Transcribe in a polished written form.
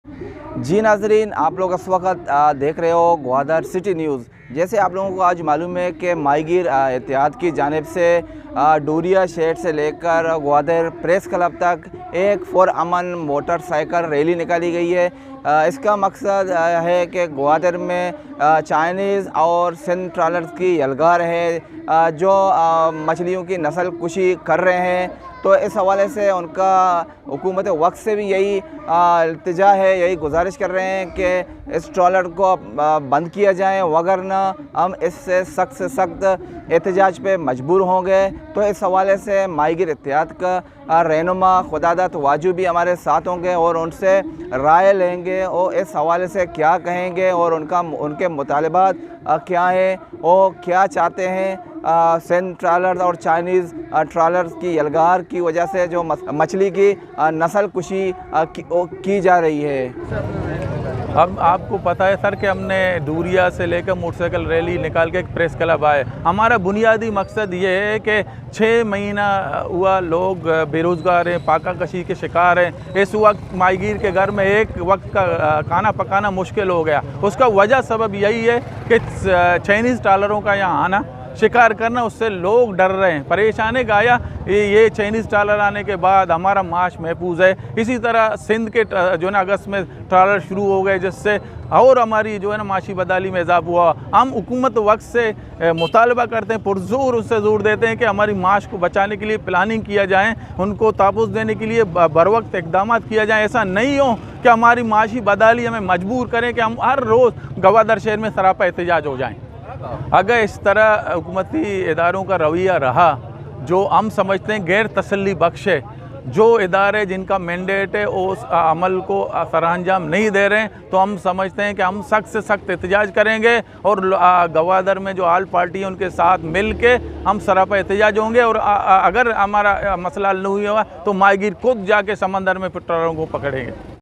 जी नाजरीन, आप लोग इस वक्त देख रहे हो ग्वादर सिटी न्यूज़। जैसे आप लोगों को आज मालूम है कि माहीगीर इत्तेहाद की जानिब से डूरिया शेड से लेकर ग्वादर प्रेस क्लब तक एक फॉर अमन मोटरसाइकिल रैली निकाली गई है। इसका मकसद है कि ग्वादर में चाइनीज़ और सिंध ट्रॉलर्स की यलगार है जो मछलियों की नस्ल कुशी कर रहे हैं। तो इस हवाले से उनका हुकूमत वक्त से भी यही इल्तिजा है, यही गुजारिश कर रहे हैं कि इस ट्रॉलर को बंद किया जाए, वगरना हम इससे सख्त एहतजाज पे मजबूर होंगे। तो इस हवाले से माहीगीर इत्तेहाद का रहनुमा खुदादत वाजू भी हमारे साथ होंगे और उनसे राय लेंगे और इस हवाले से क्या कहेंगे और उनके मुतालबात क्या हैं और क्या चाहते हैं। सिंध ट्रॉलर्स और चाइनीज़ ट्रॉलर्स की यलगार की वजह से जो मछली की नस्ल कुशी की जा रही है। अब आपको पता है सर कि हमने डूरिया से लेकर मोटरसाइकिल रैली निकाल के एक प्रेस क्लब आए। हमारा बुनियादी मकसद ये है कि 6 महीना हुआ लोग बेरोज़गार हैं, पाका कशी के शिकार हैं। इस वक्त माहीगीर के घर में एक वक्त का खाना पकाना मुश्किल हो गया। उसका वजह सबब यही है कि चाइनीज़ ट्रॉलरों का यहाँ आना, शिकार करना, उससे लोग डर रहे हैं, परेशान है। गाया ये चाइनीज़ ट्रॉलर आने के बाद हमारा माश महफूज है। इसी तरह सिंध के जो है ना अगस्त में ट्रॉलर शुरू हो गए, जिससे और हमारी जो है ना माशी बदहाली में इजाफा हुआ। हम हुकूमत वक्त से मुतालबा करते हैं, पुरजोर उससे जोर देते हैं कि हमारी माश को बचाने के लिए प्लानिंग किया जाए, उनको तापुस देने के लिए बर वक्त इकदाम किया जाए। ऐसा नहीं हो कि हमारी माशी बदहाली हमें मजबूर करें कि हम हर रोज़ गवादर शहर में सरापा एहतजाज हो जाएँ। अगर इस तरह हुकूमती इदारों का रवैया रहा जो हम समझते हैं गैर तसल्ली बख्श है, जो इदारे जिनका मैंडेट है उस अमल को सरअंजाम नहीं दे रहे हैं, तो हम समझते हैं कि हम सख्त से सख्त एहतजाज करेंगे और गवादर में जो आल पार्टी है उनके साथ मिल के हम सरापा एहतजाज होंगे। और अगर हमारा मसला हल नहीं हुआ तो माहीगीर खुद जाके समंदर में ट्रॉलरों को पकड़ेंगे।